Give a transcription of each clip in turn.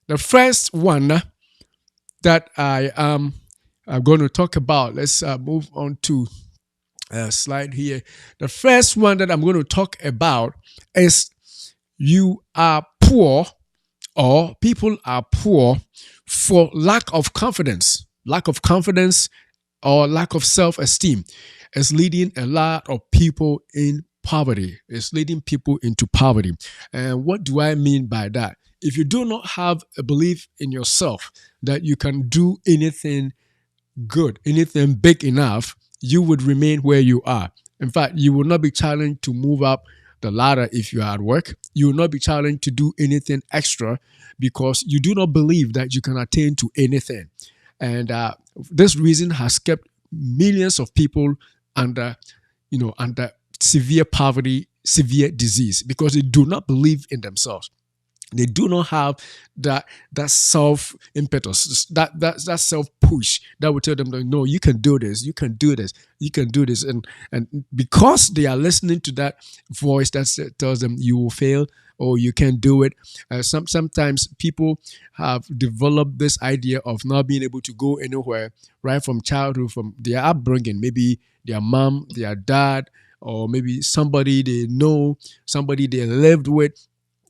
The first one that I'm going to talk about, let's move on to a slide here. The first one that I'm going to talk about is you are poor, or people are poor for lack of confidence. Lack of confidence or lack of self esteem is leading a lot of people in poverty. It's leading people into poverty. And what do I mean by that? If you do not have a belief in yourself that you can do anything good, anything big enough, you would remain where you are. In fact, you will not be challenged to move up the ladder if you are at work. You will not be challenged to do anything extra because you do not believe that you can attain to anything. And this reason has kept millions of people under, under severe poverty, severe disease, because they do not believe in themselves. They do not have that self impetus, that self push that will tell them that no, you can do this, you can do this, you can do this, and because they are listening to that voice that tells them you will fail or you can't do it. Sometimes people have developed this idea of not being able to go anywhere right from childhood, from their upbringing, maybe their mom, their dad, or maybe somebody they know, somebody they lived with,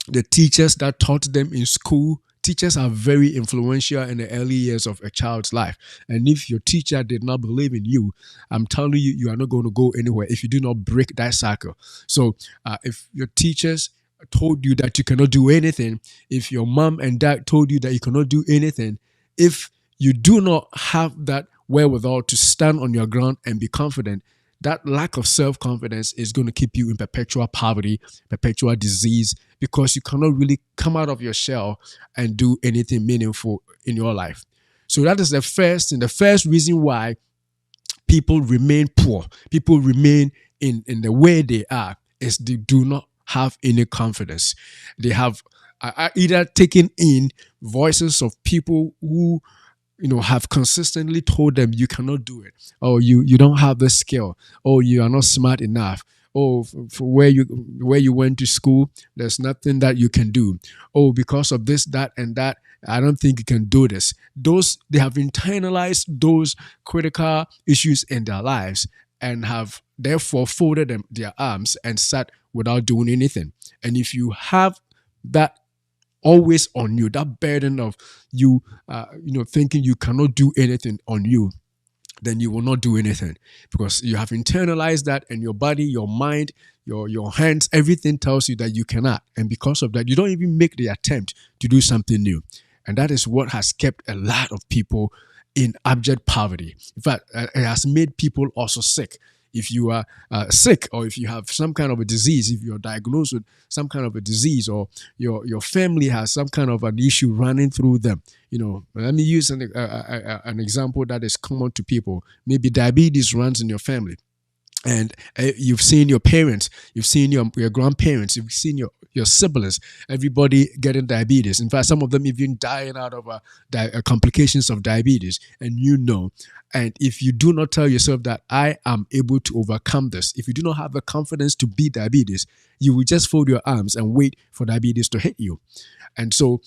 the teachers that taught them in school. Teachers are very influential in the early years of a child's life. And if your teacher did not believe in you, I'm telling you, you are not going to go anywhere if you do not break that cycle. So if your teachers told you that you cannot do anything, if your mom and dad told you that you cannot do anything, if you do not have that wherewithal to stand on your ground and be confident, that lack of self-confidence is going to keep you in perpetual poverty, perpetual disease, because you cannot really come out of your shell and do anything meaningful in your life. So that is the first thing. The first reason why people remain poor, people remain in the way they are, is they do not have any confidence. They have either taken in voices of people who have consistently told them you cannot do it. Oh, you don't have the skill. Oh, you are not smart enough. Oh, for where you went to school, there's nothing that you can do. Oh, because of this, that, and that, I don't think you can do this. Those they have internalized those critical issues in their lives and have therefore folded their arms and sat without doing anything. And if you have that always on you, that burden of you, thinking you cannot do anything on you, then you will not do anything because you have internalized that, and your body, your mind, your hands, everything tells you that you cannot. And because of that, you don't even make the attempt to do something new. And that is what has kept a lot of people in abject poverty. In fact, it has made people also sick. If you are sick, or if you have some kind of a disease, if you're diagnosed with some kind of a disease, or your family has some kind of an issue running through them, let me use an example that is common to people. Maybe diabetes runs in your family, and you've seen your parents, you've seen your grandparents, you've seen your siblings, everybody getting diabetes. In fact, some of them even dying out of complications of diabetes, and and if you do not tell yourself that I am able to overcome this, if you do not have the confidence to beat diabetes, you will just fold your arms and wait for diabetes to hit you. And so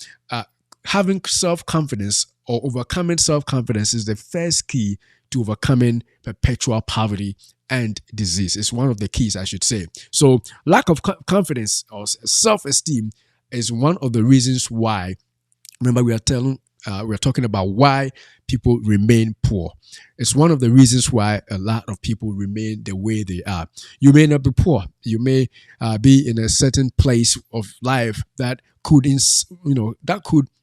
having self-confidence or overcoming self-confidence is the first key to overcoming perpetual poverty and disease. It's one of the keys, I should say. So lack of confidence or self-esteem is one of the reasons why. Remember, we're talking about why people remain poor. It's one of the reasons why a lot of people remain the way they are. You may not be poor. You may be in a certain place of life that could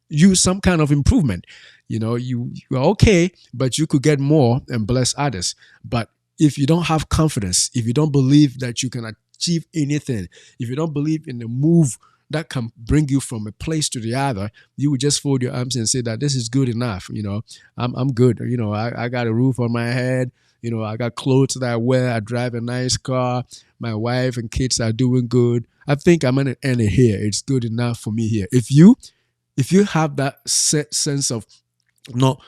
use some kind of improvement. You are okay, but you could get more and bless others. But if you don't have confidence, if you don't believe that you can achieve anything, if you don't believe in the move that can bring you from a place to the other, you would just fold your arms and say that this is good enough. I'm good. I got a roof on my head. I got clothes that I wear. I drive a nice car. My wife and kids are doing good. I think I'm gonna end it here. It's good enough for me here. If you have that sense of not,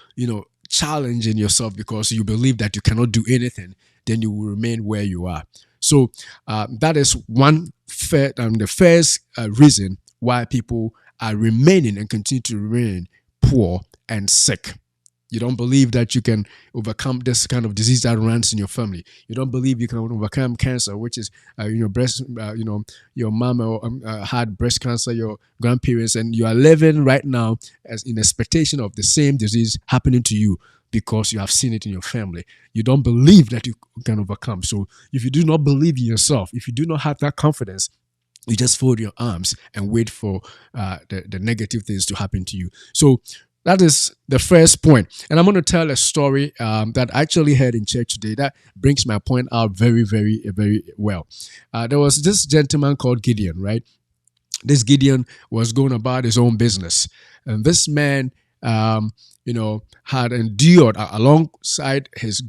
challenging yourself because you believe that you cannot do anything, then you will remain where you are. So that is the first reason why people are remaining and continue to remain poor and sick. You don't believe that you can overcome this kind of disease that runs in your family. You don't believe you can overcome cancer, which is, breast, your mom had breast cancer, your grandparents, and you are living right now as in expectation of the same disease happening to you because you have seen it in your family. You don't believe that you can overcome. So if you do not believe in yourself, if you do not have that confidence, you just fold your arms and wait for the negative things to happen to you. So that is the first point. And I'm going to tell a story that I actually heard in church today that brings my point out very, very, very well. There was this gentleman called Gideon, right? This Gideon was going about his own business. And this man, had endured alongside his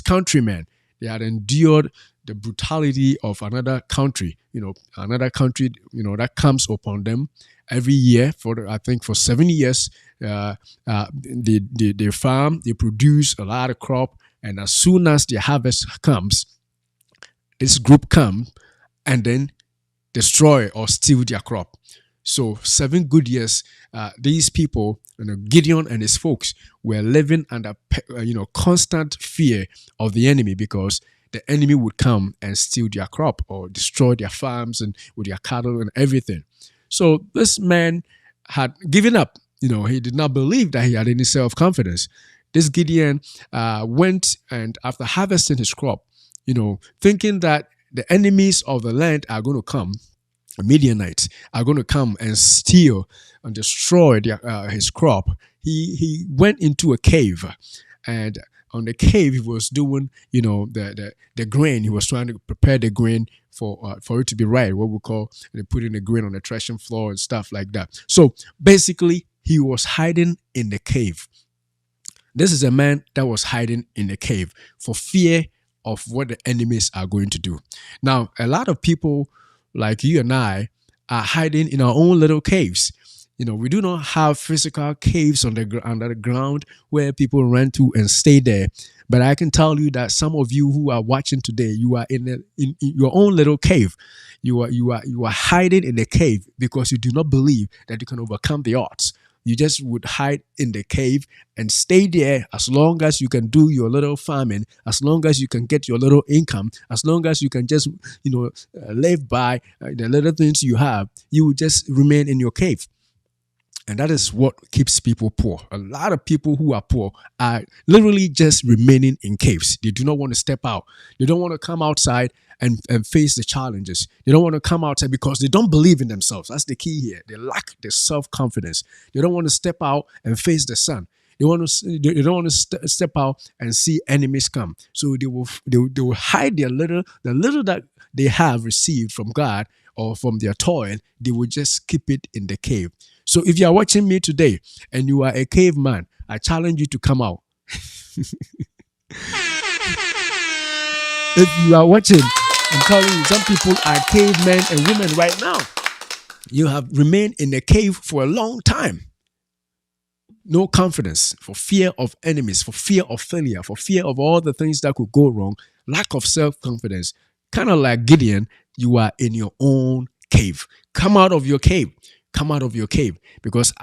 countrymen. They had endured the brutality of another country, that comes upon them every year for 7 years. They farm, they produce a lot of crop, and as soon as the harvest comes, this group come and then destroy or steal their crop. So 7 good years, these people, Gideon and his folks, were living under constant fear of the enemy, because the enemy would come and steal their crop or destroy their farms and with their cattle and everything. So this man had given up. He did not believe that he had any self-confidence. This Gideon went, and after harvesting his crop, thinking that the enemies of the land are going to come, Midianites are going to come and steal and destroy his crop, he went into a cave, and on the cave he was doing the grain. He was trying to prepare the grain for it to be right, what we call putting the grain on the threshing floor and stuff like that. So basically he was hiding in the cave. This is a man that was hiding in the cave for fear of what the enemies are going to do. Now, a lot of people like you and I are hiding in our own little caves. We do not have physical caves under the ground where people run to and stay there. But I can tell you that some of you who are watching today, you are in your own little cave. You are hiding in the cave because you do not believe that you can overcome the odds. You just would hide in the cave and stay there as long as you can do your little farming, as long as you can get your little income, as long as you can just, live by the little things you have, you would just remain in your cave. And that is what keeps people poor. A lot of people who are poor are literally just remaining in caves. They do not want to step out. They don't want to come outside and face the challenges. They don't want to come outside because they don't believe in themselves. That's the key here. They lack the self-confidence. They don't want to step out and face the sun. They don't want to step out and see enemies come. So they will hide the little that they have received from God or from their toil. They will just keep it in the cave. So if you are watching me today and you are a caveman, I challenge you to come out. If you are watching, I'm telling you, some people are cavemen and women right now. You have remained in a cave for a long time. No confidence, for fear of enemies, for fear of failure, for fear of all the things that could go wrong, lack of self-confidence. Kind of like Gideon, you are in your own cave. Come out of your cave. Come out of your cave, because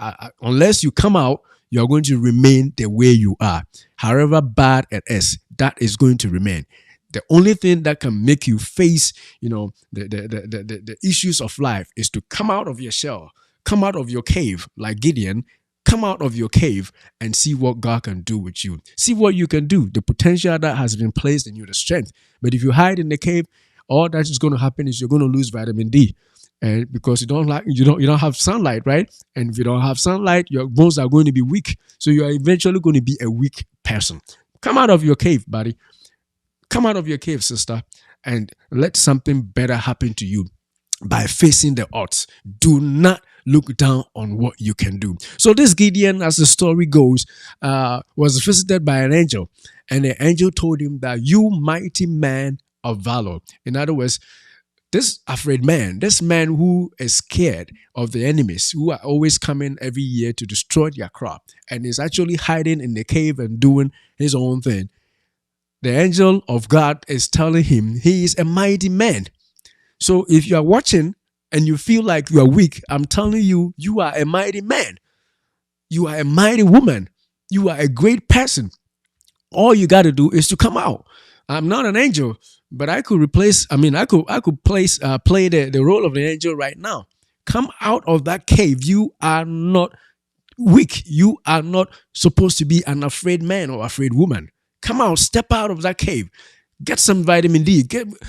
unless you come out, you are going to remain the way you are. However bad it is, that is going to remain. The only thing that can make you face, the issues of life is to come out of your shell, come out of your cave, like Gideon. Come out of your cave and see what God can do with you. See what you can do, the potential that has been placed in you, the strength. But if you hide in the cave, all that is going to happen is you're going to lose vitamin D. And because you don't have sunlight, right? And if you don't have sunlight, your bones are going to be weak. So you are eventually going to be a weak person. Come out of your cave, buddy. Come out of your cave, sister, and let something better happen to you by facing the odds. Do not look down on what you can do. So this Gideon, as the story goes, was visited by an angel, and the angel told him that you mighty man of valor. In other words, this afraid man, this man who is scared of the enemies who are always coming every year to destroy their crop and is actually hiding in the cave and doing his own thing. The angel of God is telling him he is a mighty man. So if you are watching and you feel like you are weak, I'm telling you, you are a mighty man. You are a mighty woman. You are a great person. All you got to do is to come out. I'm not an angel, but I could replace. I mean, I could play the role of the angel right now. Come out of that cave. You are not weak. You are not supposed to be an afraid man or afraid woman. Come out. Step out of that cave. Get some vitamin D.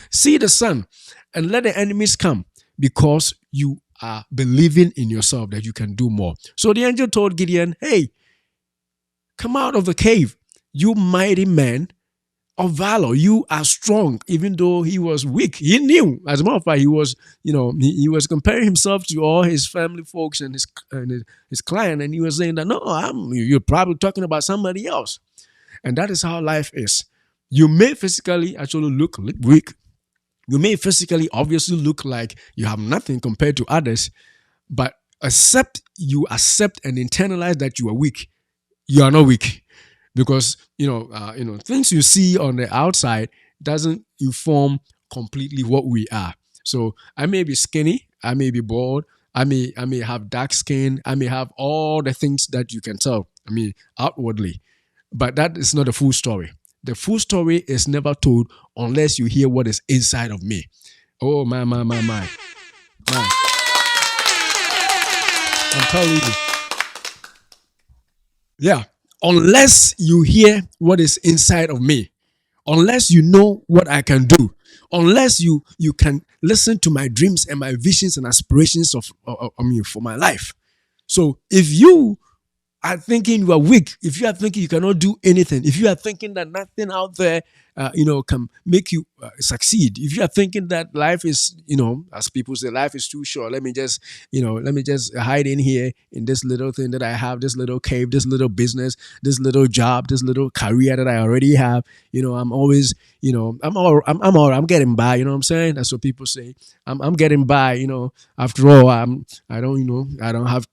See the sun, and let the enemies come because you are believing in yourself that you can do more. So the angel told Gideon, "Hey, come out of the cave, you mighty man of valor. You are strong." Even though he was weak, he knew. As a matter of fact, he was, he was comparing himself to all his family folks and his client, and he was saying that no, you're probably talking about somebody else. And that is how life is. You may physically actually look weak. You may physically obviously look like you have nothing compared to others, but you accept and internalize that you are weak. You are not weak, because things you see on the outside doesn't inform completely what we are. So I may be skinny, I may be bald, I may have dark skin, I may have all the things that you can tell, I mean, outwardly, but that is not the full story. The full story is never told unless you hear what is inside of me. Oh my. I'm telling you. Yeah. Unless you hear what is inside of me, unless you know what I can do, unless you can listen to my dreams and my visions and aspirations for my life. So if you are thinking you are weak, if you are thinking you cannot do anything, if you are thinking that nothing out there, can make you succeed, if you are thinking that life is, as people say, life is too short, let me just hide in here in this little thing that I have, this little cave, this little business, this little job, this little career that I already have. I'm always, I'm getting by. You know what I'm saying? That's what people say. I'm getting by. After all, I don't have,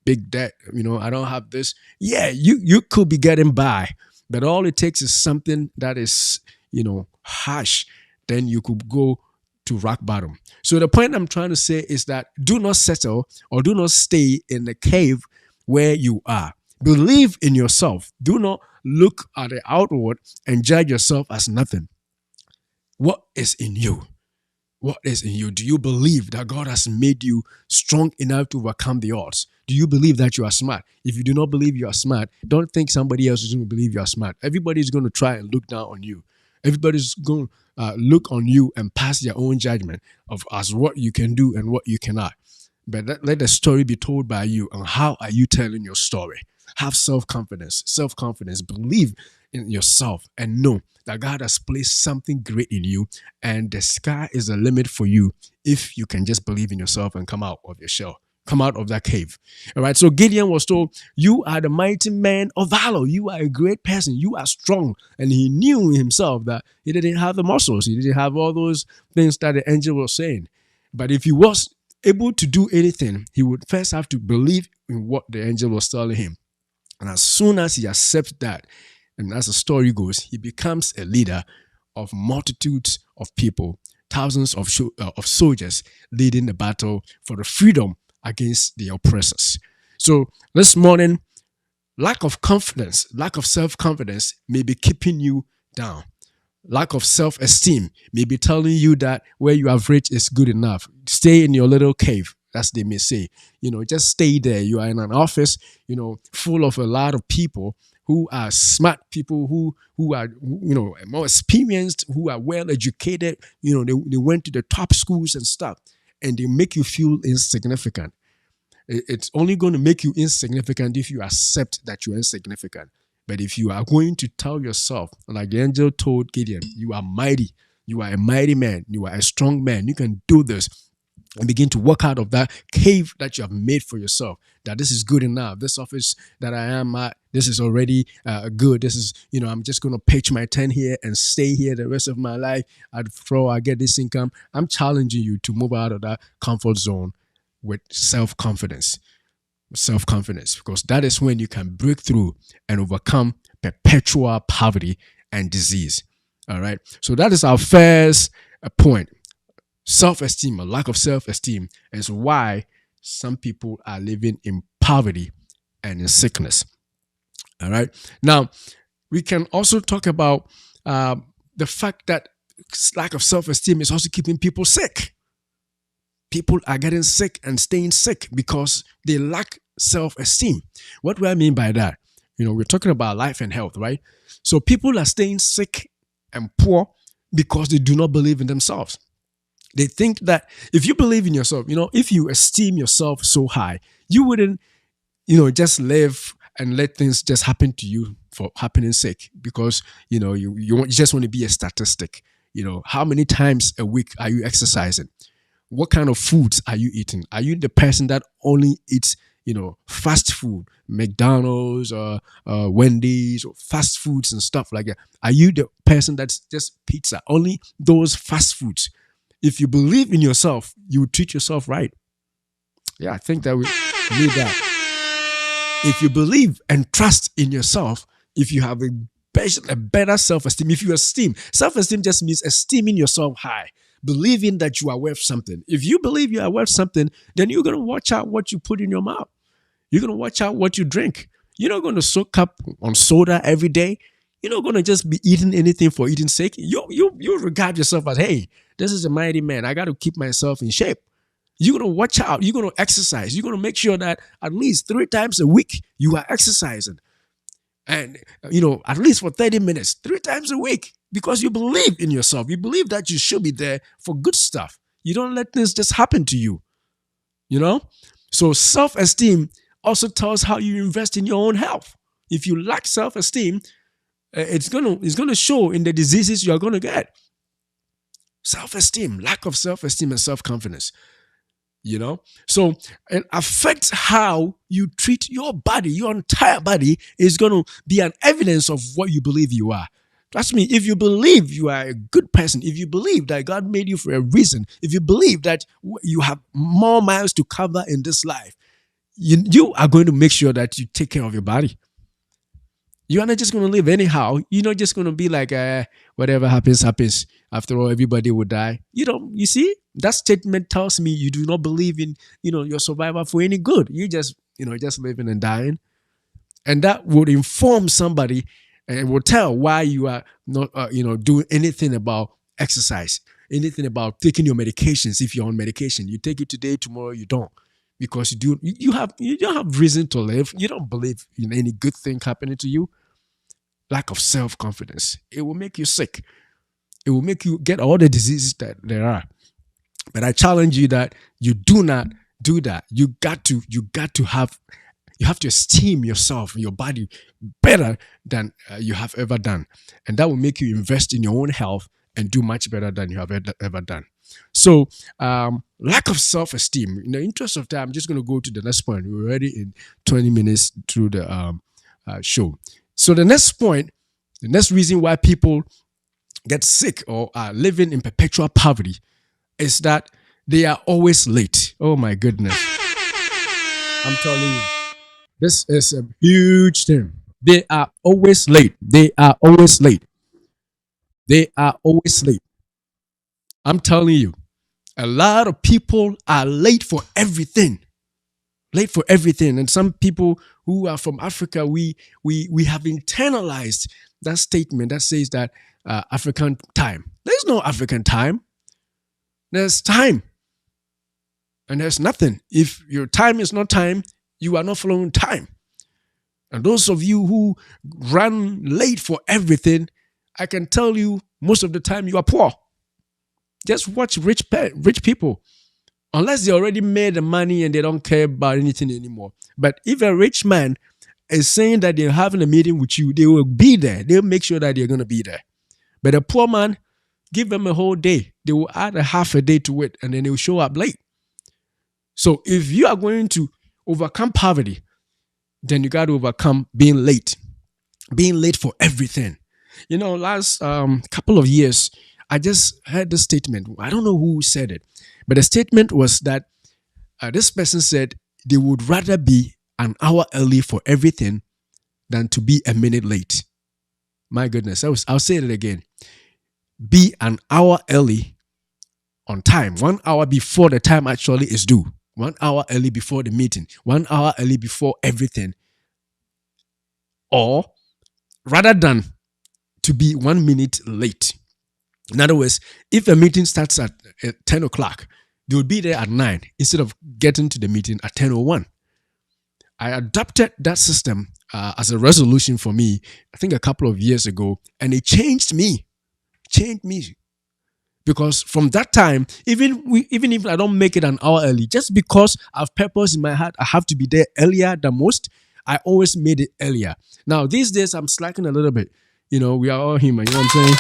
big debt. I don't have this. Yeah, you could be getting by, but all it takes is something that is, harsh. Then you could go to rock bottom. So the point I'm trying to say is that do not settle or do not stay in the cave where you are. Believe in yourself. Do not look at the outward and judge yourself as nothing. What is in you? What is in you? Do you believe that God has made you strong enough to overcome the odds? Do you believe that you are smart? If you do not believe you are smart, don't think somebody else is going to believe you are smart. Everybody's going to try and look down on you. Everybody's going to look on you and pass their own judgment of as what you can do and what you cannot. But let the story be told by you. And how are you telling your story? Have self-confidence. Self-confidence. Believe in yourself and know that God has placed something great in you, and the sky is the limit for you if you can just believe in yourself and come out of your shell. Come out of that cave. All right. So Gideon was told, "You are the mighty man of valor. You are a great person. You are strong." And he knew himself that he didn't have the muscles. He didn't have all those things that the angel was saying. But if he was able to do anything, he would first have to believe in what the angel was telling him. And as soon as he accepts that, and as the story goes, he becomes a leader of multitudes of people, thousands of soldiers leading the battle for the freedom against the oppressors. So this morning, lack of confidence, lack of self-confidence may be keeping you down. Lack of self-esteem may be telling you that where you have reached is good enough. Stay in your little cave, as they may say. Just stay there. You are in an office, full of a lot of people who are smart people, who are, more experienced, who are well educated. They went to the top schools and stuff, and they make you feel insignificant. It's only going to make you insignificant if you accept that you're insignificant. But if you are going to tell yourself, like the angel told Gideon, you are mighty, you are a mighty man, you are a strong man, you can do this, and begin to walk out of that cave that you have made for yourself, that this is good enough. This office that I am at, this is already good. This is, I'm just going to pitch my tent here and stay here the rest of my life. After all, I get this income. I'm challenging you to move out of that comfort zone with self-confidence. Self-confidence, because that is when you can break through and overcome perpetual poverty and disease. All right. So that is our first point. Self-esteem, a lack of self-esteem, is why some people are living in poverty and in sickness. All right. Now, we can also talk about uh, the fact that lack of self-esteem is also keeping people sick. People are getting sick and staying sick because they lack self-esteem. What do I mean by that? We're talking about life and health, right? So people are staying sick and poor because they do not believe in themselves. They think that if you believe in yourself, if you esteem yourself so high, you wouldn't, just live and let things just happen to you for happening sake, because you just want to be a statistic. How many times a week are you exercising? What kind of foods are you eating? Are you the person that only eats, fast food, McDonald's or Wendy's or fast foods and stuff like that? Are you the person that's just pizza, only those fast foods? If you believe in yourself, you would treat yourself right. Yeah, I think that we need that. If you believe and trust in yourself, if you have a better self-esteem, if you esteem, self-esteem just means esteeming yourself high, believing that you are worth something. If you believe you are worth something, then you're going to watch out what you put in your mouth. You're going to watch out what you drink. You're not going to soak up on soda every day. You're not going to just be eating anything for eating sake. You regard yourself as, hey, this is a mighty man. I got to keep myself in shape. You're going to watch out. You're going to exercise. You're going to make sure that at least 3 times a week you are exercising. And, at least for 30 minutes, 3 times a week, because you believe in yourself. You believe that you should be there for good stuff. You don't let things just happen to you, So self-esteem also tells how you invest in your own health. If you lack self-esteem, it's gonna show in the diseases you are gonna get. Self-esteem, lack of self-esteem and self-confidence. So it affects how you treat your body. Your entire body is going to be an evidence of what you believe you are. Trust me, if you believe you are a good person, if you believe that God made you for a reason, if you believe that you have more miles to cover in this life, you are going to make sure that you take care of your body. You are not just going to live anyhow. You're not just going to be like, whatever happens, happens. After all, everybody will die. You see, that statement tells me you do not believe in, your survival for any good. You just living and dying. And that would inform somebody and will tell why you are not, doing anything about exercise, anything about taking your medications. If you're on medication, you take it today, tomorrow you don't. Because you don't have reason to live. You don't believe in any good thing happening to you. Lack of self-confidence. It will make you sick. It will make you get all the diseases that there are. But I challenge you that you do not do that. You have to esteem yourself and your body better than you have ever done. And that will make you invest in your own health and do much better than you have ever done. So, lack of self-esteem. In the interest of time, I'm just going to go to the next point. We're already in 20 minutes through the show. So the next point, the next reason why people get sick or are living in perpetual poverty is that they are always late. Oh my goodness. I'm telling you, this is a huge thing. They are always late. They are always late. They are always late. I'm telling you, a lot of people are late for everything. Late for everything. And some people who are from Africa, we have internalized that statement that says that African time. There's no African time. There's time. And there's nothing. If your time is not time, you are not following time. And those of you who run late for everything, I can tell you most of the time you are poor. Just watch rich people. Unless they already made the money and they don't care about anything anymore. But if a rich man is saying that they're having a meeting with you, they will be there. They'll make sure that they're going to be there. But a poor man, give them a whole day. They will add a half a day to it and then they will show up late. So if you are going to overcome poverty, then you got to overcome being late. Being late for everything. Last couple of years, I just heard this statement. I don't know who said it. But the statement was that this person said they would rather be an hour early for everything than to be a minute late. My goodness, I'll say it again. Be an hour early on time, 1 hour before the time actually is due, 1 hour early before the meeting, 1 hour early before everything, or rather than to be 1 minute late. In other words, if a meeting starts at 10 o'clock, they would be there at 9 instead of getting to the meeting at 10:01. I adopted that system as a resolution for me, I think a couple of years ago, and it changed me. Because from that time, even if I don't make it an hour early, just because I've purpose in my heart, I have to be there earlier than most, I always made it earlier. Now, these days, I'm slacking a little bit. We are all human, you know what I'm saying?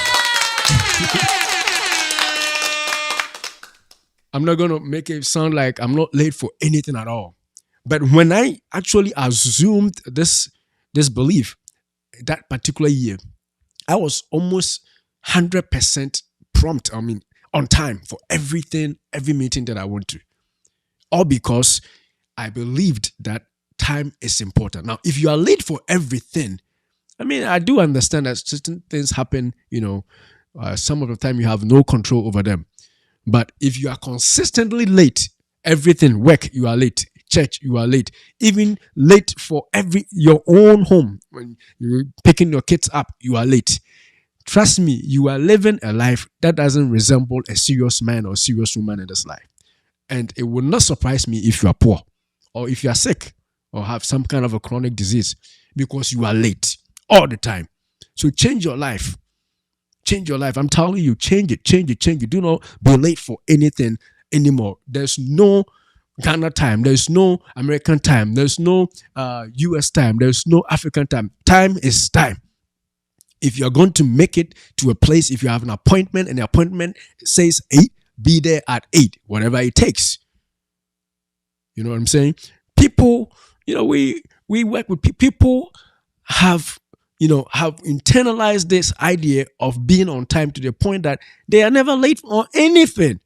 I'm not going to make it sound like I'm not late for anything at all. But when I actually assumed this belief that particular year, I was almost 100% prompt, on time for everything, every meeting that I went to. All because I believed that time is important. Now, if you are late for everything, I do understand that certain things happen, some of the time you have no control over them. But if you are consistently late, everything, work, you are late, church, you are late, even late for your own home, when you're picking your kids up, you are late. Trust me, you are living a life that doesn't resemble a serious man or serious woman in this life. And it will not surprise me if you are poor or if you are sick or have some kind of a chronic disease because you are late all the time. So change your life. Change your life. I'm telling you, change it. Do not be late for anything anymore. There's no Ghana time. There's no American time. There's no US time. There's no African time. Time is time. If you're going to make it to a place, if you have an appointment and the appointment says 8, be there at 8, whatever it takes. You know what I'm saying? People, we work with people have internalized this idea of being on time to the point that they are never late for anything.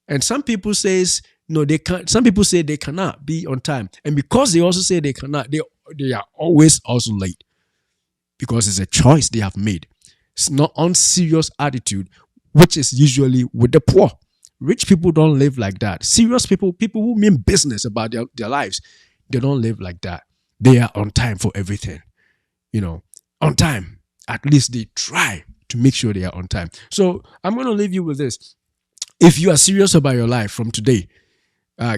And some people says, no, they can't. Some people say they cannot be on time. And because they also say they cannot, they are always also late. Because it's a choice they have made. It's not unserious attitude, which is usually with the poor. Rich people don't live like that. Serious people who mean business about their lives, they don't live like that. They are on time for everything. On time. At least they try to make sure they are on time. So I'm going to leave you with this. If you are serious about your life from today,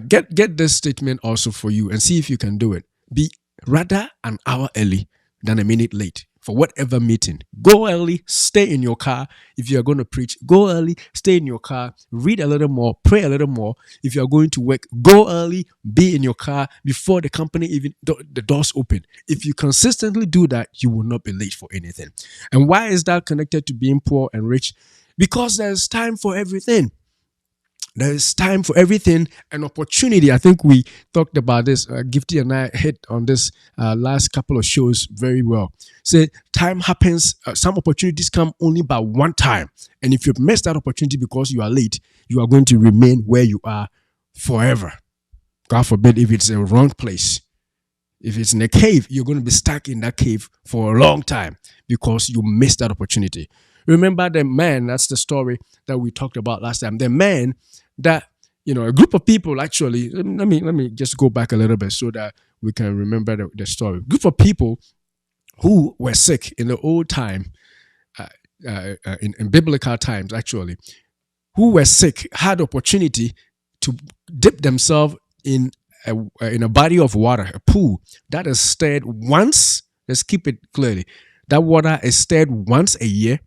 get this statement also for you and see if you can do it. Be rather an hour early than a minute late for whatever meeting. Go early, stay in your car. If you are going to preach, go early, stay in your car, read a little more, pray a little more. If you are going to work, go early, be in your car before the company even the doors open. If you consistently do that, you will not be late for anything. And why is that connected to being poor and rich? Because there's time for everything. There is time for everything, an opportunity. I think we talked about this. Gifty and I hit on this last couple of shows very well. Say time happens. Some opportunities come only by one time. And if you've missed that opportunity because you are late, you are going to remain where you are forever. God forbid if it's a wrong place. If it's in a cave, you're going to be stuck in that cave for a long time because you missed that opportunity. Remember the man, that's the story that we talked about last time. The man that, a group of people actually, let me just go back a little bit so that we can remember the story. Group of people who were sick in the old time, in biblical times actually, who were sick had opportunity to dip themselves in a body of water, a pool that is stirred once. Let's keep it clearly. That water is stirred once a year.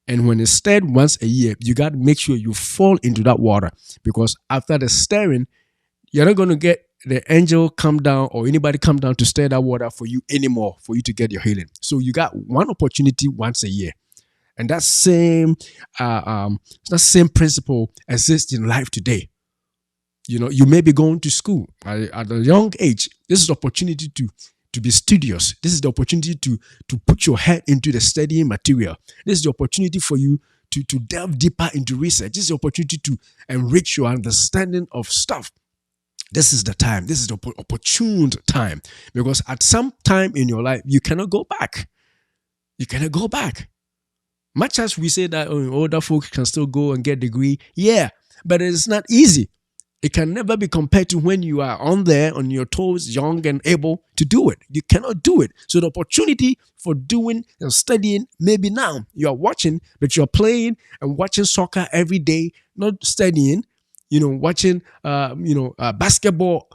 And when it's stirred once a year, you got to make sure you fall into that water. Because after the stirring, you're not going to get the angel come down or anybody come down to stir that water for you anymore, for you to get your healing. So you got one opportunity once a year. And that same principle exists in life today. You may be going to school at a young age. This is the opportunity to be studious. This is the opportunity to put your head into the studying material. This is the opportunity for you to delve deeper into research. This is the opportunity to enrich your understanding of stuff. This is the time. This is the opportune time. Because at some time in your life, you cannot go back. You cannot go back. Much as we say that older folks can still go and get a degree, yeah, but it's not easy. It can never be compared to when you are on there on your toes, young and able to do it. You cannot do it. So the opportunity for doing and studying, maybe now you are watching, but you're playing and watching soccer every day, not studying, watching, basketball,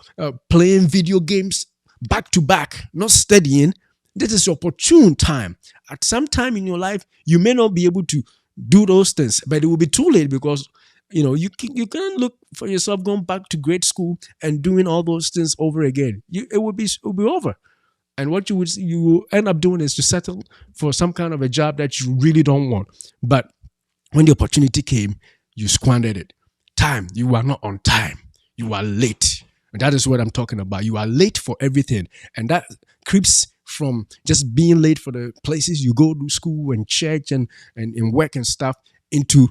playing video games back to back, not studying. This is your opportune time. At some time in your life, you may not be able to do those things, but it will be too late because you can't look for yourself going back to grade school and doing all those things over again. It will be over. And what you will end up doing is to settle for some kind of a job that you really don't want. But when the opportunity came, you squandered it. Time, you are not on time. You are late. And that is what I'm talking about. You are late for everything. And that creeps from just being late for the places you go to school and church and in work and stuff into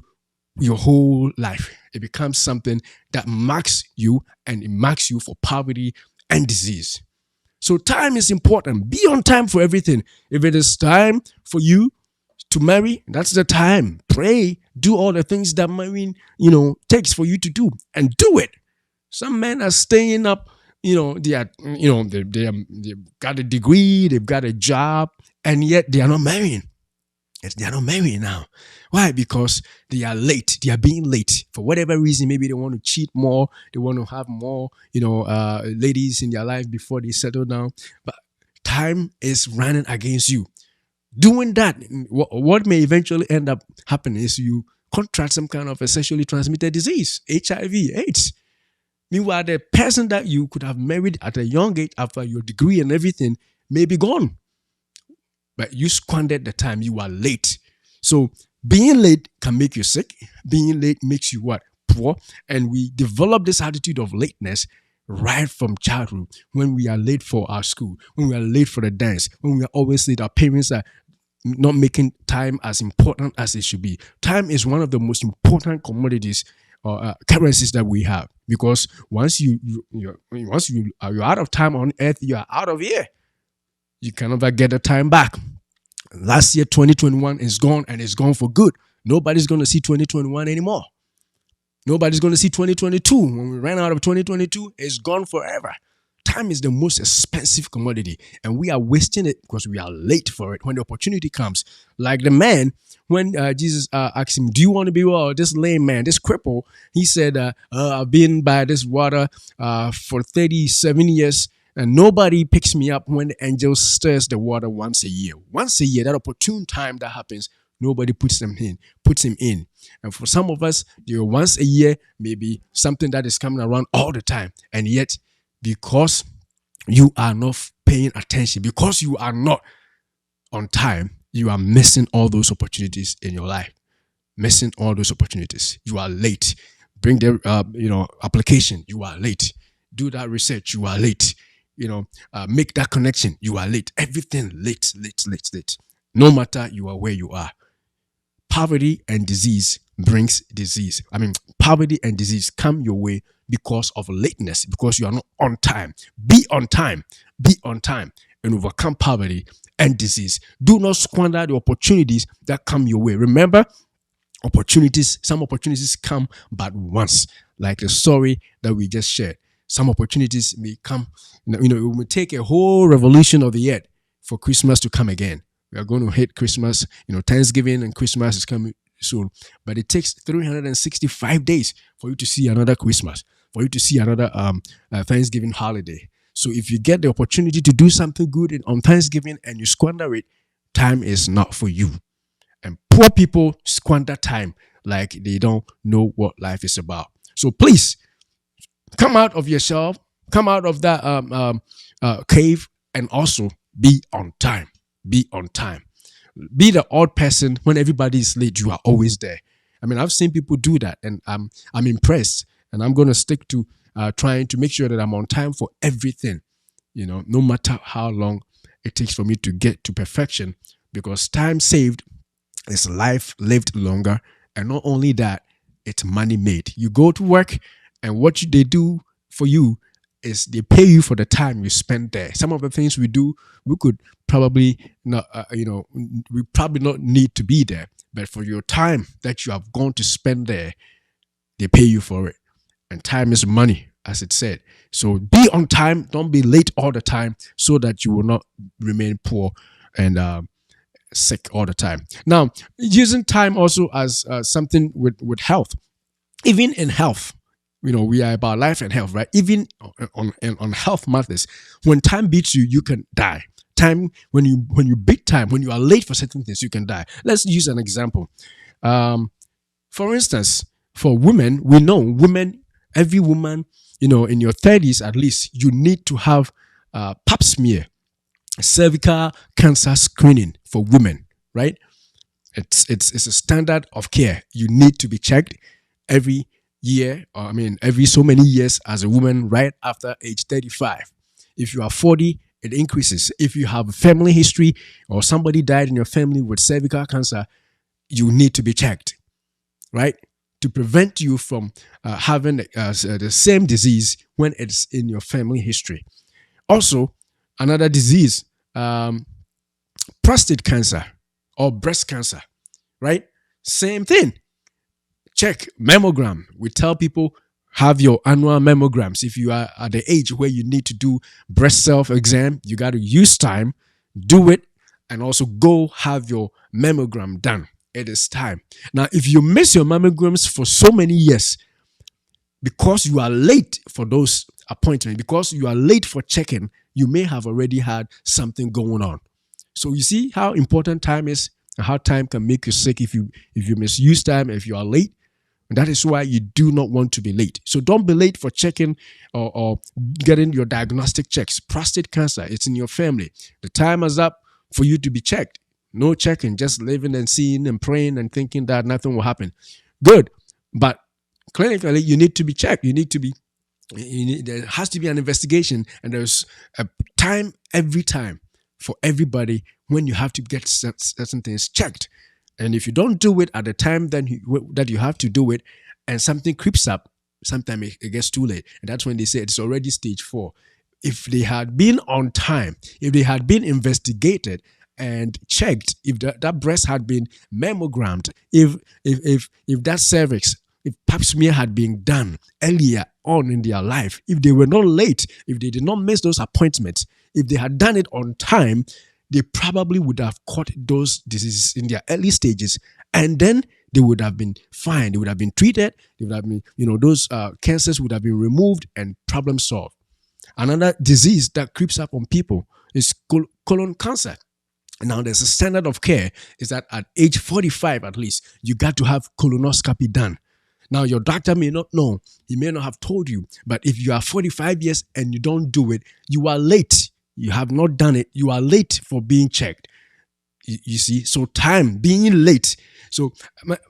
your whole life. It becomes something that marks you, and it marks you for poverty and disease. So time is important. Be on time for everything. If it is time for you to marry, that's the time. Pray, do all the things that marrying, takes for you to do, and do it. Some men are staying up, they've got a degree, they've got a job, and yet they are not marrying. Yes, they are not marrying now. Why? Because they are late. They are being late for whatever reason. Maybe they want to cheat more. They want to have more, ladies in their life before they settle down. But time is running against you. Doing that, what may eventually end up happening is you contract some kind of a sexually transmitted disease, HIV, AIDS. Meanwhile, the person that you could have married at a young age after your degree and everything may be gone. But you squandered the time. You are late. So being late can make you sick. Being late makes you what? Poor. And we develop this attitude of lateness right from childhood. When we are late for our school, when we are late for the dance, when we are always late, our parents are not making time as important as it should be. Time is one of the most important commodities or currencies that we have, because once you're out of time on earth, you are out of here. You can never get the time back. Last year, 2021 is gone, and it's gone for good. Nobody's going to see 2021 anymore. Nobody's going to see 2022. When we ran out of 2022, it's gone forever. Time is the most expensive commodity, and we are wasting it because we are late for it when the opportunity comes. Like the man, when Jesus asked him, do you want to be well? This lame man, this cripple, he said, I've been by this water for 37 years, and nobody picks me up when the angel stirs the water once a year. Once a year, that opportune time that happens, nobody puts him in. And for some of us, once a year may be something that is coming around all the time. And yet, because you are not paying attention, because you are not on time, you are missing all those opportunities in your life. Missing all those opportunities. You are late. Bring the application. You are late. Do that research. You are late. Make that connection. You are late. Everything late. No matter you are where you are. Poverty and disease brings disease. Poverty and disease come your way because of lateness, because you are not on time. Be on time. Be on time and overcome poverty and disease. Do not squander the opportunities that come your way. Remember, some opportunities come but once, like the story that we just shared. Some opportunities may come, it will take a whole revolution of the earth for Christmas to come again. We are going to hit Christmas, Thanksgiving and Christmas is coming soon. But it takes 365 days for you to see another Christmas, for you to see another Thanksgiving holiday. So if you get the opportunity to do something good on Thanksgiving and you squander it, time is not for you. And poor people squander time like they don't know what life is about. So please, come out of yourself, come out of that cave, and also be on time. Be on time. Be the odd person. When everybody is late, you are always there. I've seen people do that, and I'm impressed. And I'm going to stick to trying to make sure that I'm on time for everything. No matter how long it takes for me to get to perfection, because time saved is life lived longer, and not only that, it's money made. You go to work, and what they do for you is they pay you for the time you spend there. Some of the things we do, we could probably not, we probably not need to be there. But for your time that you have gone to spend there, they pay you for it. And time is money, as it said. So be on time, don't be late all the time, so that you will not remain poor and sick all the time. Now, using time also as something with health, even in health, we are about life and health, right? Even on health matters, when time beats you, you can die. Time, when you beat time, when you are late for certain things, you can die. Let's use an example. For instance, for women, we know women, every woman, in your 30s at least, you need to have pap smear, cervical cancer screening for women, right? It's a standard of care. You need to be checked every year, or every so many years as a woman right after age 35. If you are 40, it increases. If you have a family history or somebody died in your family with cervical cancer, you need to be checked, right? To prevent you from having the same disease when it's in your family history. Also, another disease, prostate cancer or breast cancer, right? Same thing. Check mammogram. We tell people, have your annual mammograms. If you are at the age where you need to do breast self exam, you got to use time, do it, and also go have your mammogram done. It is time. Now, if you miss your mammograms for so many years because you are late for those appointments, because you are late for checking, you may have already had something going on. So you see how important time is and how time can make you sick if you misuse time, if you are late. And that is why you do not want to be late. So don't be late for checking or getting your diagnostic checks. Prostate cancer, it's in your family. The time is up for you to be checked. No checking, just living and seeing and praying and thinking that nothing will happen. Good. But clinically, you need to be checked. There has to be an investigation, and there's a time every time for everybody when you have to get certain things checked. And if you don't do it at the time that you have to do it, and something creeps up, sometimes it gets too late. And that's when they say it's already stage 4. If they had been on time, if they had been investigated and checked, if that breast had been mammogrammed, if that cervix, if pap smear had been done earlier on in their life, if they were not late, if they did not miss those appointments, if they had done it on time, they probably would have caught those diseases in their early stages, and then they would have been fine. They would have been treated. They would have been, those cancers would have been removed and problem solved. Another disease that creeps up on people is colon cancer. Now, there's a standard of care is that at age 45 at least, you got to have colonoscopy done. Now, your doctor may not know. He may not have told you. But if you are 45 years and you don't do it, you are late. You have not done it. You are late for being checked. You see? So time, being late. So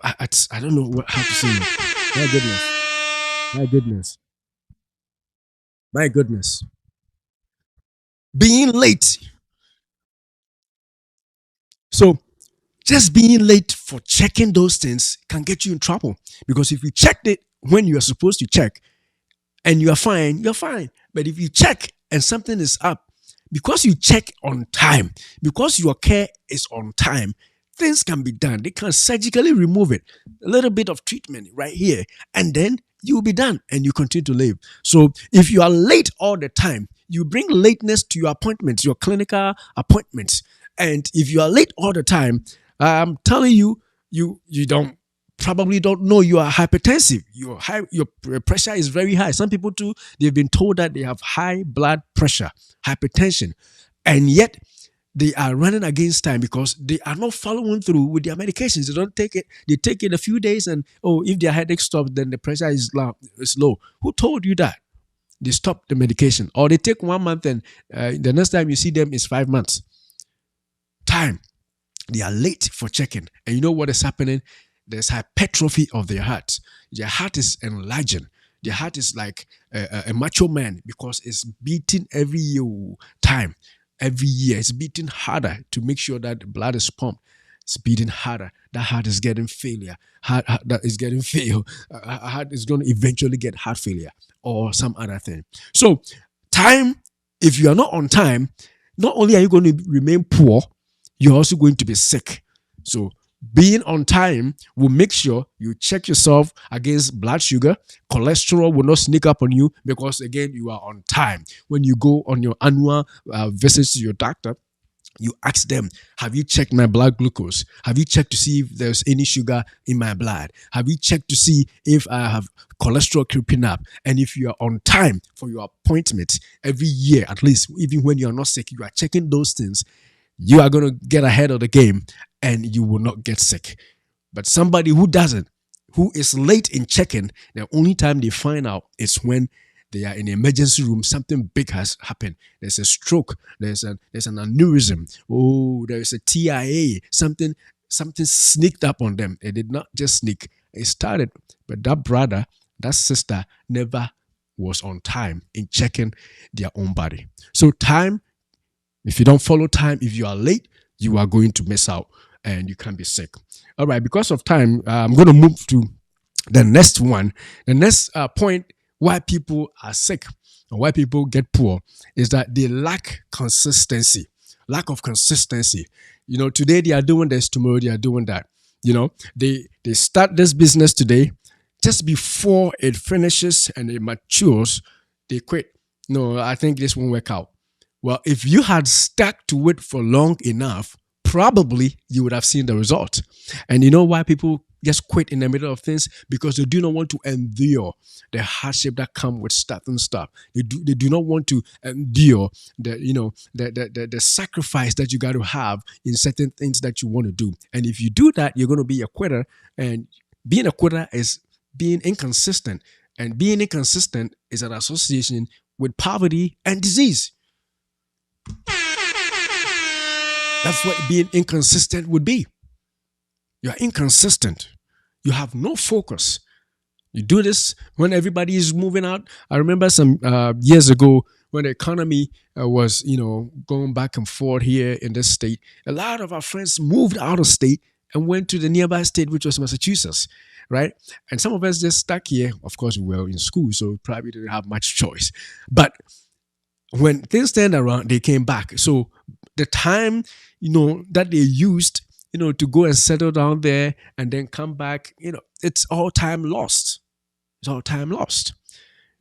I don't know how to say it. My goodness. My goodness. My goodness. Being late. So just being late for checking those things can get you in trouble. Because if you checked it when you are supposed to check and you are fine, you're fine. But if you check and something is up, because you check on time, because your care is on time, things can be done. They can surgically remove it. A little bit of treatment right here, and then you'll be done and you continue to live. So if you are late all the time, you bring lateness to your appointments, your clinical appointments. And if you are late all the time, I'm telling you, you probably don't know you are hypertensive. Your pressure is very high. Some people too, they've been told that they have high blood pressure, hypertension, and yet they are running against time because they are not following through with their medications. They don't take it. They take it a few days, and if their headache stops, then the pressure is low. Who told you that? They stop the medication, or they take 1 month, and the next time you see them is 5 months. Time. They are late for checking, and you know what is happening? There's hypertrophy of their heart. Their heart is enlarging. Their heart is like a macho man because it's beating every time. Every year, it's beating harder to make sure that the blood is pumped. It's beating harder. That heart is getting failure. Heart that is getting fail. Heart is going to eventually get heart failure or some other thing. So, time, if you are not on time, not only are you going to remain poor, you're also going to be sick. So, Being on time will make sure you check yourself against blood sugar. Cholesterol will not sneak up on you because, again, you are on time. When you go on your annual visits to your doctor, you ask them, have you checked my blood glucose? Have you checked to see if there's any sugar in my blood? Have you checked to see if I have cholesterol creeping up? And if you are on time for your appointment every year, at least, even when you are not sick, you are checking those things, you are going to get ahead of the game and you will not get sick. But somebody who doesn't, who is late in checking, the only time they find out is when they are in the emergency room, something big has happened. There's a stroke, there's an aneurysm, oh, there's a TIA, something sneaked up on them. It did not just sneak, it started. But that brother, that sister never was on time in checking their own body. So time, if you don't follow time, if you are late, you are going to miss out and you can be sick. All right, because of time, I'm going to move to the next one. The next point why people are sick and why people get poor is that they lack consistency. Lack of consistency. Today they are doing this, tomorrow they are doing that. They start this business today, just before it finishes and it matures, they quit. No, I think this won't work out. Well, if you had stuck to it for long enough, probably you would have seen the result. And you know why people just quit in the middle of things? Because they do not want to endure the hardship that come with starting stuff. They do not want to endure the sacrifice that you got to have in certain things that you want to do. And if you do that, you're going to be a quitter. And being a quitter is being inconsistent. And being inconsistent is an association with poverty and disease. That's what being inconsistent would be. You're inconsistent. You have no focus. You do this when everybody is moving out. I remember some years ago when the economy was, going back and forth here in this state. A lot of our friends moved out of state and went to the nearby state, which was Massachusetts, right? And some of us just stuck here. Of course, we were in school, so we probably didn't have much choice. But when things turned around, they came back. So the time, that they used, to go and settle down there and then come back, it's all time lost. It's all time lost.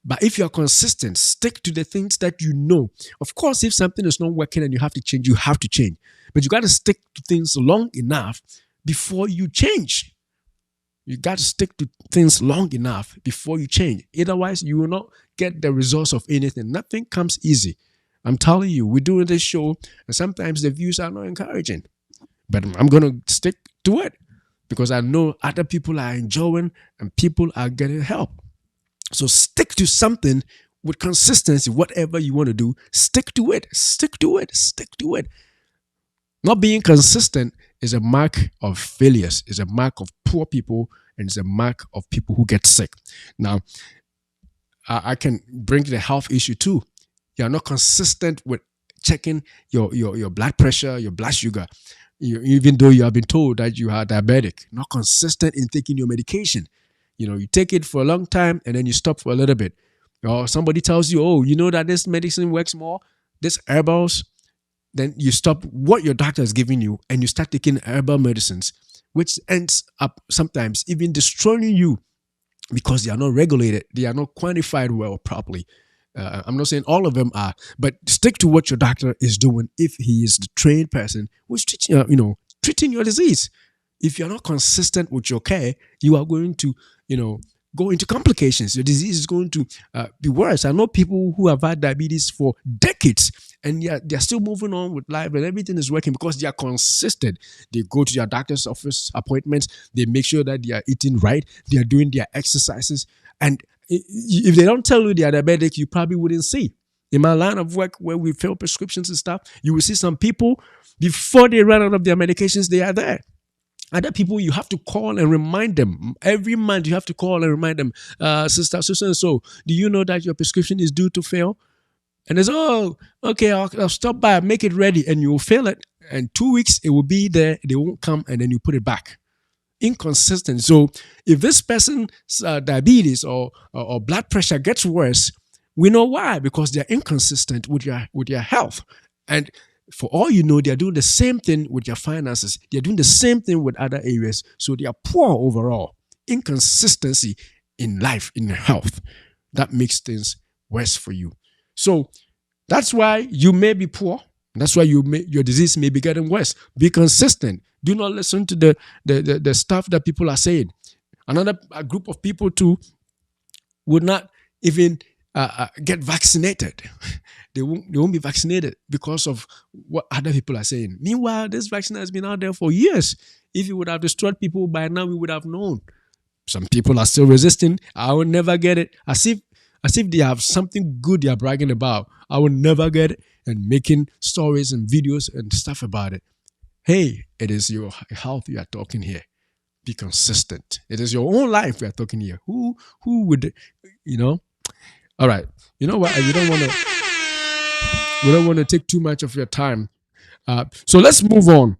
But if you're consistent, stick to the things that you know. Of course, if something is not working and you have to change, you have to change. But you got to stick to things long enough before you change. You got to stick to things long enough before you change. Otherwise, you will not get the results of anything. Nothing comes easy. I'm telling you, we're doing this show, and sometimes the views are not encouraging. But I'm going to stick to it because I know other people are enjoying and people are getting help. So stick to something with consistency. Whatever you want to do, stick to it. Stick to it. Stick to it. Not being consistent is a mark of failures, is a mark of poor people, and it's a mark of people who get sick. Now, I can bring the health issue too. You're not consistent with checking your blood pressure, your blood sugar, even though you have been told that you are diabetic. Not consistent in taking your medication. You take it for a long time and then you stop for a little bit. Or somebody tells you, oh, you know that this medicine works more, this herbals. Then you stop what your doctor is giving you and you start taking herbal medicines, which ends up sometimes even destroying you because they are not regulated. They are not quantified well properly. I'm not saying all of them are, but stick to what your doctor is doing if he is the trained person who's treating your disease. If you're not consistent with your care, you are going to, go into complications. Your disease is going to be worse. I know people who have had diabetes for decades and they're still moving on with life and everything is working because they are consistent. They go to their doctor's office appointments. They make sure that they are eating right. They are doing their exercises. And if they don't tell you they are diabetic, you probably wouldn't see. In my line of work where we fill prescriptions and stuff, you will see some people, before they run out of their medications, they are there. Other people, you have to call and remind them. Every month, you have to call and remind them, sister, so, do you know that your prescription is due to fail? And they say, oh, okay, I'll stop by, make it ready, and you will fill it. And 2 weeks, it will be there. They won't come, and then you put it back. Inconsistent. So if this person's diabetes or blood pressure gets worse, we know why, because they're inconsistent with your health. And For all you know, they are doing the same thing with your finances. They are doing the same thing with other areas. So they are poor overall. Inconsistency in life, in health, that makes things worse for you. So that's why you may be poor. That's why your disease may be getting worse. Be consistent. Do not listen to the stuff that people are saying. Another group of people too would not even get vaccinated. They won't be vaccinated because of what other people are saying. Meanwhile, this vaccine has been out there for years. If it would have destroyed people by now, we would have known. Some people are still resisting. I will never get it. As if they have something good they are bragging about. I will never get it, and making stories and videos and stuff about it. Hey, it is your health we are talking here. Be consistent. It is your own life we are talking here. Who would, you know? All right. You know what? We don't want to take too much of your time. So let's move on.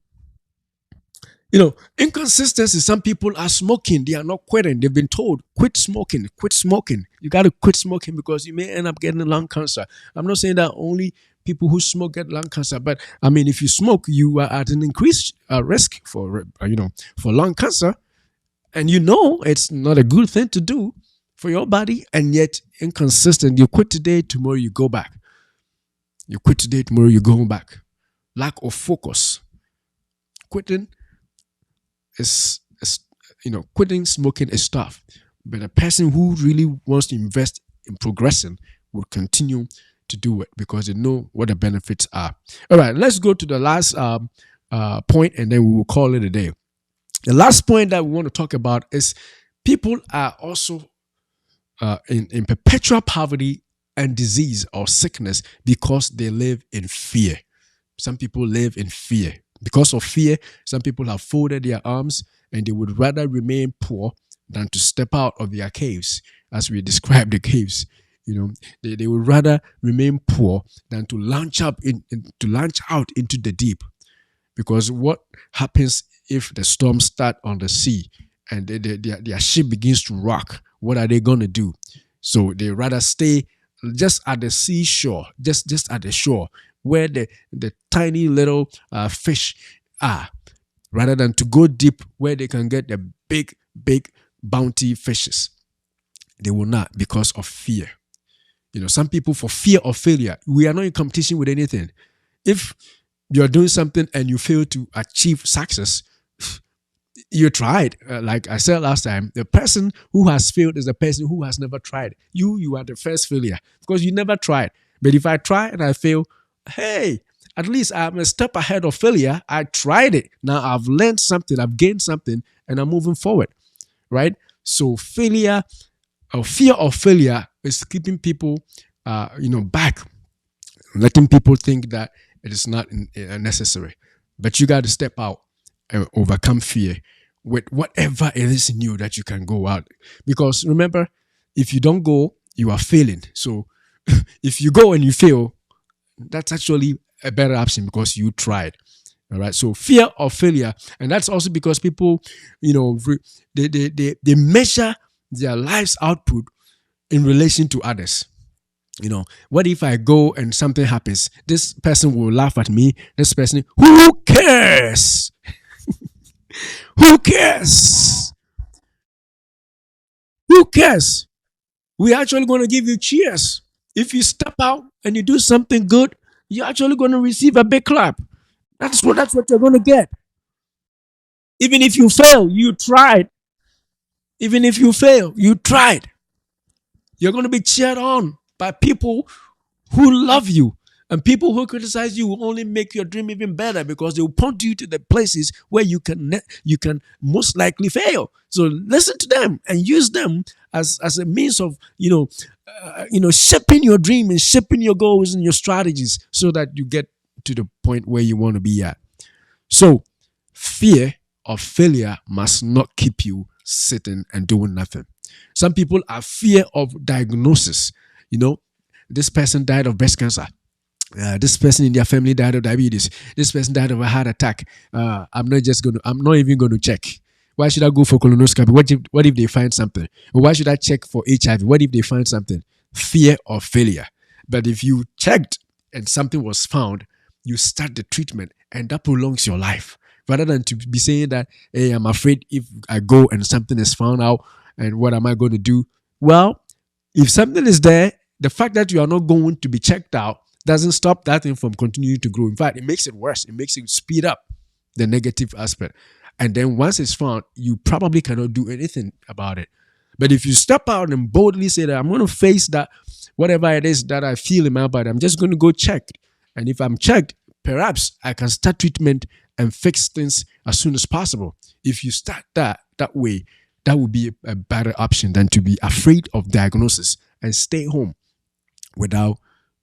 Inconsistency. Some people are smoking. They are not quitting. They've been told, quit smoking, quit smoking. You got to quit smoking because you may end up getting lung cancer. I'm not saying that only people who smoke get lung cancer, but I mean, if you smoke, you are at an increased risk for lung cancer. And it's not a good thing to do for your body, and yet inconsistent. You quit today, tomorrow you go back. You quit today, tomorrow you go back. Lack of focus. Quitting quitting smoking is tough, but a person who really wants to invest in progressing will continue to do it because they know what the benefits are. All right, let's go to the last point, and then we will call it a day. The last point that we want to talk about is people are also in perpetual poverty and disease or sickness because they live in fear. Some people live in fear. Because of fear, some people have folded their arms and they would rather remain poor than to step out of their caves, as we describe the caves. They would rather remain poor than to launch out into the deep. Because what happens if the storms start on the sea and their ship begins to rock? What are they going to do? So they rather stay just at the seashore, just at the shore, where the tiny little fish are, rather than to go deep where they can get the big bounty fishes. They will not, because of fear. Some people, for fear of failure, we are not in competition with anything. If you're doing something and you fail to achieve success, you tried. Like I said last time, the person who has failed is the person who has never tried. You are the first failure because you never tried. But if I try and I fail, hey, at least I'm a step ahead of failure. I tried it. Now I've learned something, I've gained something, and I'm moving forward, right? So failure or fear of failure is keeping people, back, letting people think that it is not necessary. But you got to step out and overcome fear with whatever it is in you that you can go out. Because remember, if you don't go, you are failing. So if you go and you fail, that's actually a better option because you tried. All right. So fear of failure. And that's also because people, they measure their life's output in relation to others. What if I go and something happens? This person will laugh at me. This person, who cares? Who cares? Who cares? We're actually going to give you cheers. If you step out and you do something good, you're actually going to receive a big clap. That's what you're going to get. Even if you fail, you tried. Even if you fail, you tried. You're going to be cheered on by people who love you. And people who criticize you will only make your dream even better because they will point you to the places where you can most likely fail. So listen to them and use them as a means of shaping your dream and shaping your goals and your strategies so that you get to the point where you want to be at. So fear of failure must not keep you sitting and doing nothing. Some people are fear of diagnosis. This person died of breast cancer. This person in their family died of diabetes. This person died of a heart attack. I'm not even going to check. Why should I go for colonoscopy? What if they find something? Or why should I check for HIV? What if they find something? Fear of failure. But if you checked and something was found, you start the treatment, and that prolongs your life. Rather than to be saying that, hey, I'm afraid if I go and something is found out, and what am I going to do? Well, if something is there, the fact that you are not going to be checked out doesn't stop that thing from continuing to grow. In fact, it makes it worse. It makes it speed up the negative aspect. And then once it's found, you probably cannot do anything about it. But if you step out and boldly say that I'm going to face that, whatever it is that I feel in my body, I'm just going to go check. And if I'm checked, perhaps I can start treatment and fix things as soon as possible. If you start that way, that would be a better option than to be afraid of diagnosis and stay home without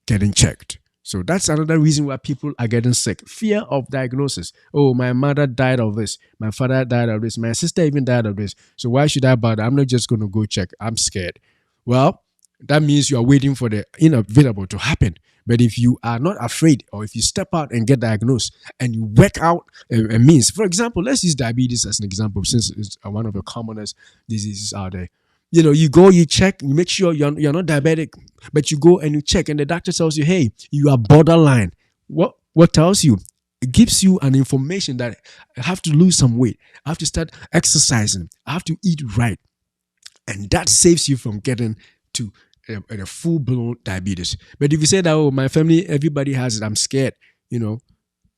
getting checked. So that's another reason why people are getting sick. Fear of diagnosis. Oh, my mother died of this. My father died of this. My sister even died of this. So why should I bother? I'm not just going to go check. I'm scared. Well, that means you are waiting for the inevitable to happen. But if you are not afraid, or if you step out and get diagnosed and you work out a means, for example, let's use diabetes as an example, since it's one of the commonest diseases out there. You go, you check, you make sure you're not diabetic, but you go and you check, and the doctor tells you, hey, you are borderline. What tells you? It gives you an information that I have to lose some weight. I have to start exercising. I have to eat right. And that saves you from getting to a full-blown diabetes. But if you say that, oh, my family, everybody has it, I'm scared, and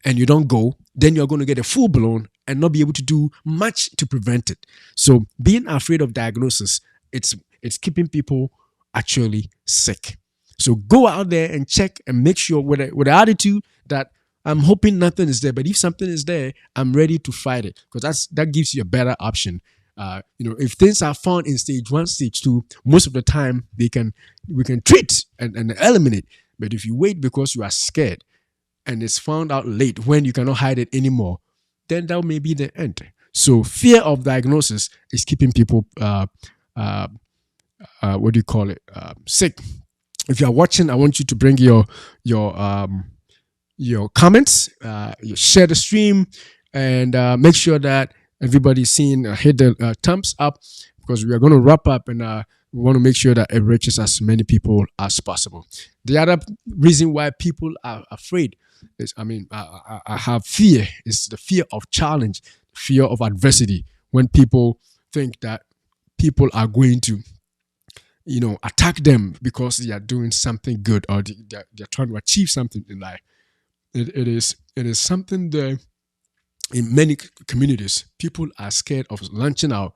you don't go, then you're going to get a full-blown and not be able to do much to prevent it. So being afraid of diagnosis, it's keeping people actually sick. So go out there and check and make sure with the attitude that I'm hoping nothing is there, but if something is there, I'm ready to fight it, because that gives you a better option. If things are found in stage 1, stage 2, most of the time we can treat and eliminate. But if you wait because you are scared and it's found out late when you cannot hide it anymore, then that may be the end. So fear of diagnosis is keeping people sick. If you are watching, I want you to bring your comments, you share the stream, and make sure that everybody's seeing. Hit the thumbs up, because we are going to wrap up, and we want to make sure that it reaches as many people as possible. The other reason why people are afraid is, I have fear. It's the fear of challenge, fear of adversity. When people think that people are going to attack them because they are doing something good, or they're trying to achieve something in life. It is something that in many communities, people are scared of launching out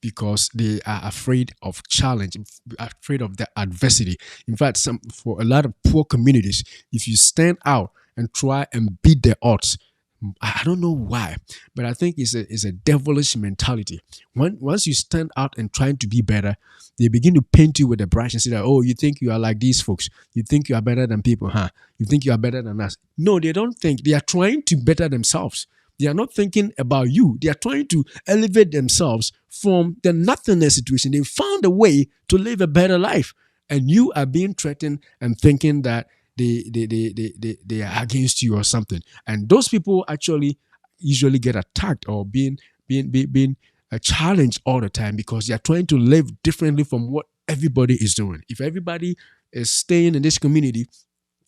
because they are afraid of challenge, afraid of the adversity. In fact, for a lot of poor communities, if you stand out and try and beat the odds, I don't know why, but I think it's a devilish mentality. Once you stand out and trying to be better, they begin to paint you with a brush and say that, oh, you think you are like these folks. You think you are better than people, huh? You think you are better than us. No, they don't think. They are trying to better themselves. They are not thinking about you. They are trying to elevate themselves from the nothingness situation. They found a way to live a better life. And you are being threatened and thinking that they are against you or something. And those people actually usually get attacked or being challenged all the time, because they are trying to live differently from what everybody is doing. If everybody is staying in this community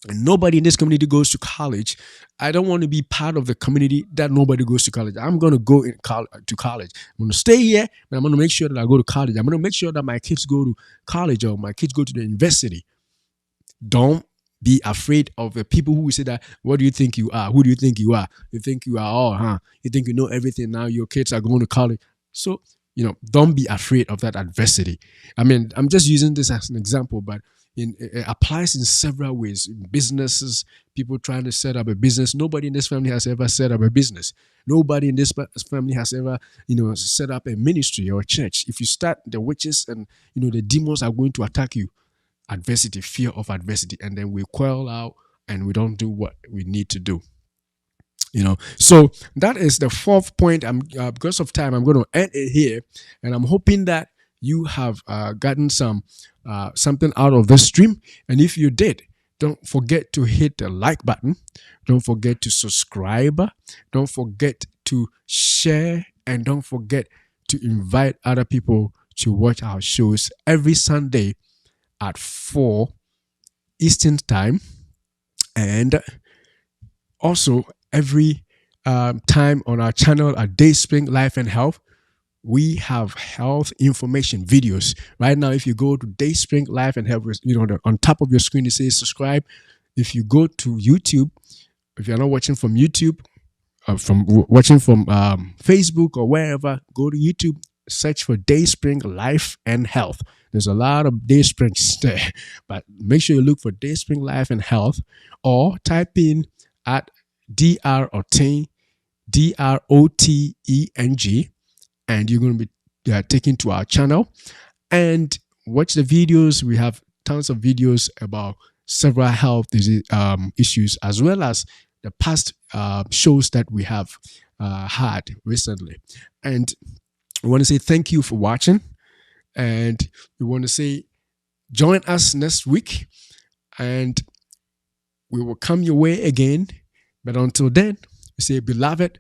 and nobody in this community goes to college, I don't want to be part of the community that nobody goes to college. I'm going to go to college. I'm going to stay here, but I'm going to make sure that I go to college. I'm going to make sure that my kids go to college or my kids go to the university. Don't be afraid of the people who say that, what do you think you are? Who do you think you are? You think you are all, huh? You think you know everything now. Your kids are going to college. So, don't be afraid of that adversity. I'm just using this as an example, but it applies in several ways. In businesses, people trying to set up a business. Nobody in this family has ever set up a business. Nobody in this family has ever, set up a ministry or a church. If you start, the witches and, the demons are going to attack you. Adversity, fear of adversity, and then we quail out and we don't do what we need to do. So that is the fourth point. Because of time, I'm going to end it here, and I'm hoping that you have gotten something out of this stream. And if you did, don't forget to hit the like button. Don't forget to subscribe. Don't forget to share, and don't forget to invite other people to watch our shows every Sunday at 4 Eastern time and Also, every time on our channel at Dayspring Life and Health, we have health information videos. Right now, if you go to Dayspring Life and Health, on top of your screen, it says subscribe. If you go to YouTube, if you're not watching from YouTube, from watching from Facebook or wherever, go to YouTube, search for Dayspring Life and Health. There's a lot of Daysprings there, but make sure you look for Dayspring Life and Health, or type in at DROTENG, DROTENG, and you're going to be taken to our channel and watch the videos. We have tons of videos about several health issues, as well as the past shows that we have had recently. And we want to say thank you for watching, and we want to say join us next week, and we will come your way again. But until then, we say, beloved,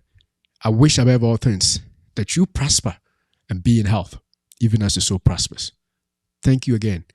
I wish above all things that you prosper and be in health, even as your soul prospers. Thank you again.